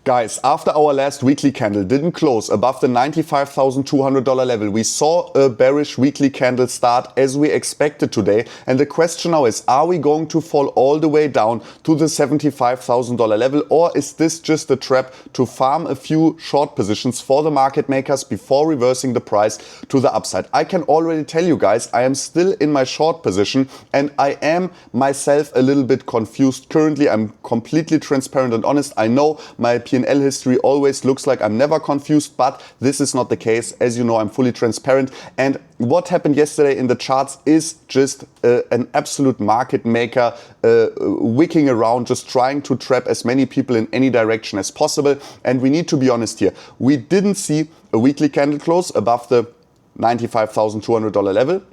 Guys, after our last weekly candle didn't close above the $95,200 level, we saw a bearish weekly candle start as we expected today. And the question now is, are we going to fall all the way down to the $75,000 level? Or is this just a trap to farm a few short positions for the market makers before reversing the price to the upside? I can already tell you guys, I am still in my short position and I am myself a little bit confused. Currently, I'm completely transparent and honest. I know my P&L history always looks like I'm never confused, but this is not the case. As you know, I'm fully transparent. And what happened yesterday in the charts is just an absolute market maker wicking around, just trying to trap as many people in any direction as possible. And we need to be honest here. We didn't see a weekly candle close above the $95,200 level,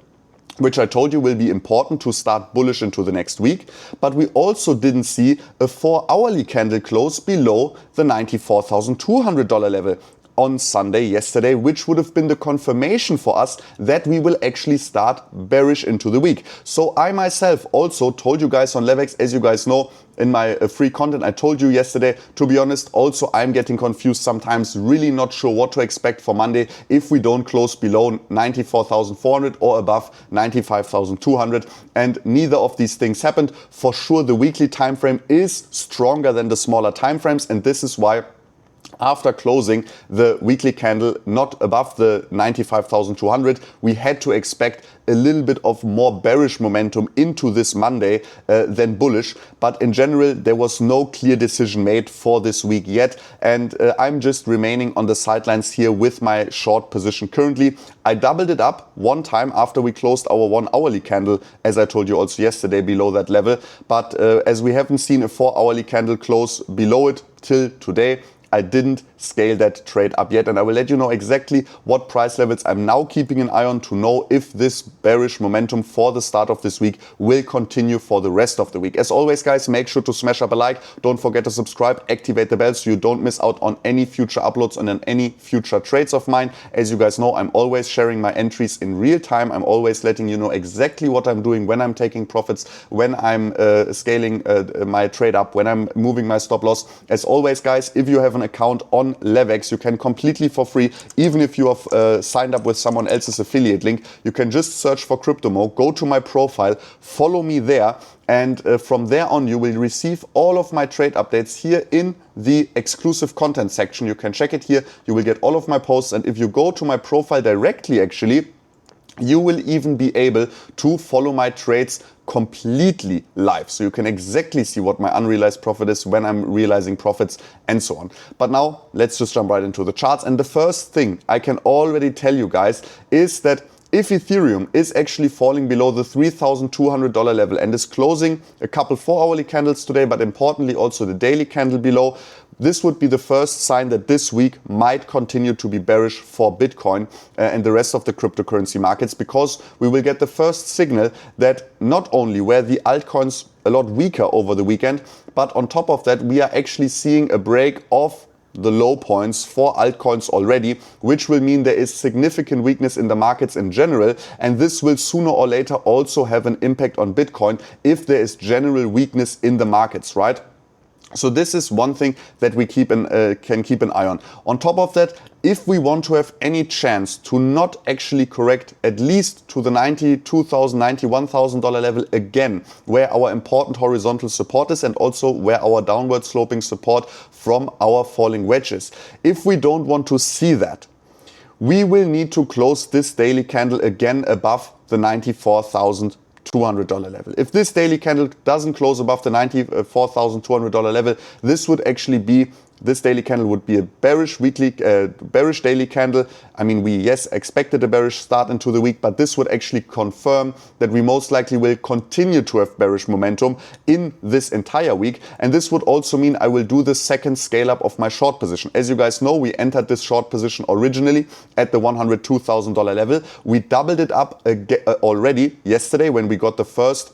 which I told you will be important to start bullish into the next week. But we also didn't see a 4-hourly candle close below the $94,200 level on Sunday yesterday, which would have been the confirmation for us that we will actually start bearish into the week. So I myself also told you guys on Levex, as you guys know, in my free content, I told you yesterday, to be honest, also I'm getting confused sometimes, really not sure what to expect for Monday if we don't close below 94,400 or above 95,200. And neither of these things happened. For sure, the weekly time frame is stronger than the smaller time frames, and this is why after closing the weekly candle not above the 95,200, we had to expect a little bit of more bearish momentum into this Monday than bullish. But in general, there was no clear decision made for this week yet. And I'm just remaining on the sidelines here with my short position currently. I doubled it up one time after we closed our 1-hourly candle, as I told you also yesterday, below that level. But as we haven't seen a 4-hourly candle close below it till today, I didn't scale that trade up yet, and I will let you know exactly what price levels I'm now keeping an eye on to know if this bearish momentum for the start of this week will continue for the rest of the week. As always, guys, make sure to smash up a like. Don't forget to subscribe, activate the bell so you don't miss out on any future uploads and on any future trades of mine. As you guys know, I'm always sharing my entries in real time. I'm always letting you know exactly what I'm doing when I'm taking profits, when I'm scaling my trade up, when I'm moving my stop loss. As always, guys, if you have an account on Levex, you can completely for free, even if you have signed up with someone else's affiliate link, you can just search for CryptoMo, go to my profile, follow me there, and from there on you will receive all of my trade updates here in the exclusive content section. You can check it here, you will get all of my posts, and if you go to my profile directly, actually, you will even be able to follow my trades completely live. So you can exactly see what my unrealized profit is, when I'm realizing profits, and so on. But now let's just jump right into the charts. And the first thing I can already tell you guys is that if Ethereum is actually falling below the $3,200 level and is closing a couple 4-hourly candles today, but importantly also the daily candle below, this would be the first sign that this week might continue to be bearish for Bitcoin and the rest of the cryptocurrency markets, because we will get the first signal that not only were the altcoins a lot weaker over the weekend, but on top of that, we are actually seeing a break of the low points for altcoins already, which will mean there is significant weakness in the markets in general, and this will sooner or later also have an impact on Bitcoin if there is general weakness in the markets, right? So this is one thing that we can keep an eye on. On top of that, if we want to have any chance to not actually correct at least to the $92,000, $91,000 level again, where our important horizontal support is and also where our downward sloping support from our falling wedges, if we don't want to see that, we will need to close this daily candle again above the $94,200 level. If this daily candle doesn't close above the $94,200 level, this daily candle would be a bearish daily candle. I mean, we expected a bearish start into the week, but this would actually confirm that we most likely will continue to have bearish momentum in this entire week. And this would also mean I will do the second scale up of my short position. As you guys know, we entered this short position originally at the $102,000 level. We doubled it up already yesterday when we got the first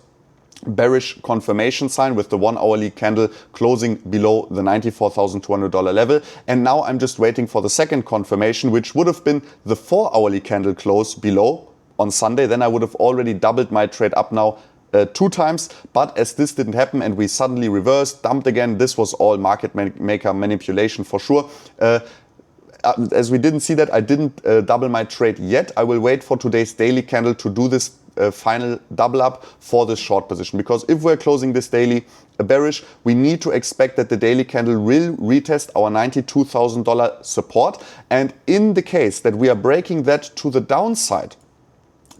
bearish confirmation sign with the 1-hourly candle closing below the $94,200 level. And now I'm just waiting for the second confirmation, which would have been the 4-hourly candle close below on Sunday. Then I would have already doubled my trade up now 2 times, but as this didn't happen and we suddenly reversed, dumped again, this was all market maker manipulation for sure. As we didn't see that, I didn't double my trade yet. I will wait for today's daily candle to do this final double up for this short position, because if we're closing this daily bearish, we need to expect that the daily candle will retest our $92,000 support, and in the case that we are breaking that to the downside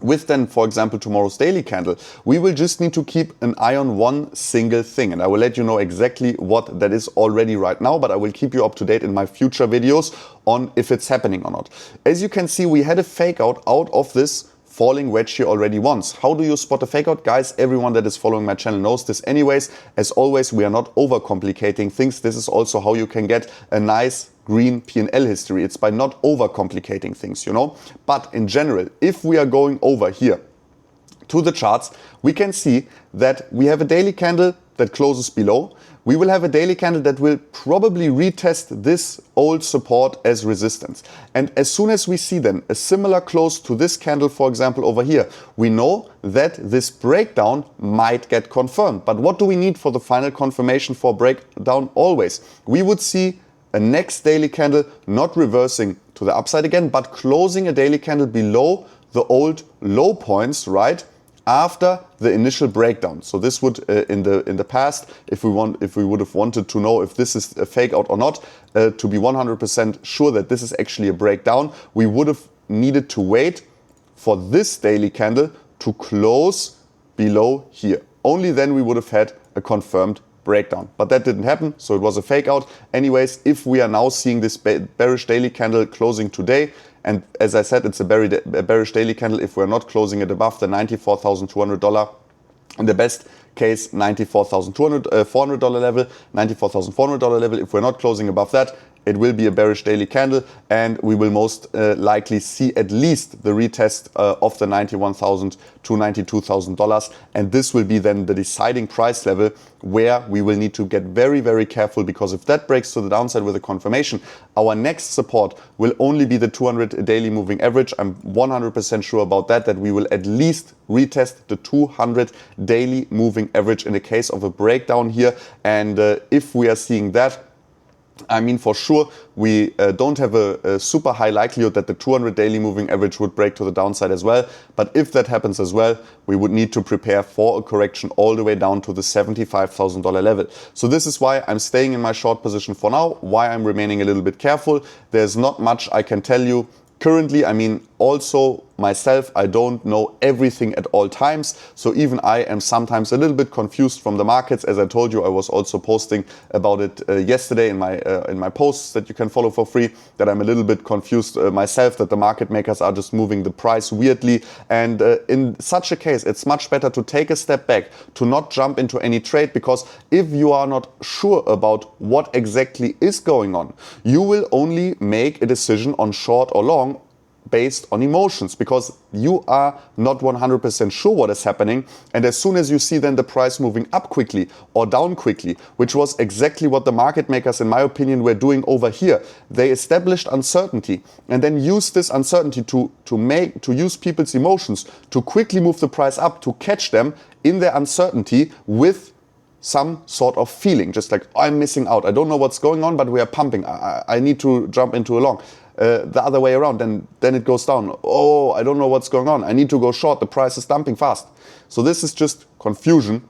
with then, for example, tomorrow's daily candle, we will just need to keep an eye on one single thing, and I will let you know exactly what that is already right now, but I will keep you up to date in my future videos on if it's happening or not. As you can see, we had a fake out of this falling wedge here already once. How do you spot a fake out? Guys, everyone that is following my channel knows this anyways. As always, we are not overcomplicating things. This is also how you can get a nice green P&L history. It's by not overcomplicating things, you know. But in general, if we are going over here to the charts, we can see that we have a daily candle that closes below. We will have a daily candle that will probably retest this old support as resistance. And as soon as we see then a similar close to this candle, for example, over here, we know that this breakdown might get confirmed. But what do we need for the final confirmation for breakdown? Always, we would see a next daily candle not reversing to the upside again, but closing a daily candle below the old low points, right, after the initial breakdown. So this would in the past, if we would have wanted to know if this is a fake out or not, to be 100% sure that this is actually a breakdown, we would have needed to wait for this daily candle to close below here. Only then we would have had a confirmed breakdown, but that didn't happen, so it was a fake out. Anyways, if we are now seeing this bearish daily candle closing today, and as I said, it's a bearish daily candle, if we're not closing it above the $94,200, in the best case $94,400 level, $94,400 level, if we're not closing above that, it will be a bearish daily candle, and we will most likely see at least the retest of the $91,000 to $92,000, and this will be then the deciding price level where we will need to get very, very careful, because if that breaks to the downside with a confirmation, our next support will only be the 200 daily moving average. I'm 100% sure about that we will at least retest the 200 daily moving average in the case of a breakdown here, and if we are seeing that, I mean, for sure, we don't have a super high likelihood that the 200 daily moving average would break to the downside as well. But if that happens as well, we would need to prepare for a correction all the way down to the $75,000 level. So this is why I'm staying in my short position for now, why I'm remaining a little bit careful. There's not much I can tell you currently. I mean, also myself, I don't know everything at all times, so even I am sometimes a little bit confused from the markets. As I told you, I was also posting about it yesterday in my posts that you can follow for free, that I'm a little bit confused myself, that the market makers are just moving the price weirdly, and in such a case it's much better to take a step back, to not jump into any trade, because if you are not sure about what exactly is going on, you will only make a decision on short or long based on emotions, because you are not 100% sure what is happening, and as soon as you see then the price moving up quickly or down quickly, which was exactly what the market makers, in my opinion, were doing over here, they established uncertainty and then used this uncertainty to use people's emotions to quickly move the price up, to catch them in their uncertainty with some sort of feeling, just like, I'm missing out, I don't know what's going on, but we are pumping, I need to jump into a long. The other way around, then it goes down. Oh, I don't know what's going on, I need to go short, the price is dumping fast. So this is just confusion,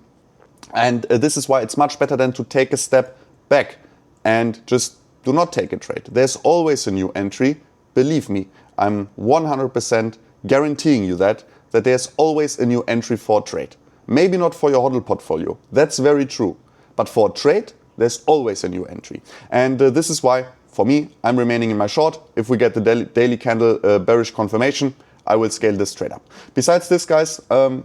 and this is why it's much better than to take a step back and just do not take a trade. There's always a new entry, believe me. I'm 100% guaranteeing you that there's always a new entry for a trade. Maybe not for your HODL portfolio, that's very true, but for a trade, there's always a new entry. And this is why, for me, I'm remaining in my short. If we get the daily candle bearish confirmation, I will scale this trade up. Besides this, guys,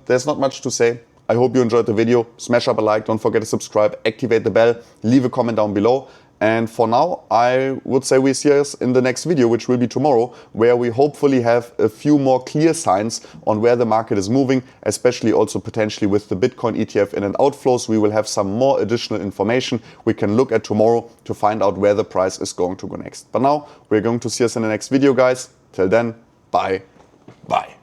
there's not much to say. I hope you enjoyed the video. Smash up a like, don't forget to subscribe, activate the bell, leave a comment down below. And for now, I would say we see us in the next video, which will be tomorrow, where we hopefully have a few more clear signs on where the market is moving, especially also potentially with the Bitcoin ETF in and outflows. We will have some more additional information we can look at tomorrow to find out where the price is going to go next. But now, we're going to see us in the next video, guys. Till then, bye. Bye.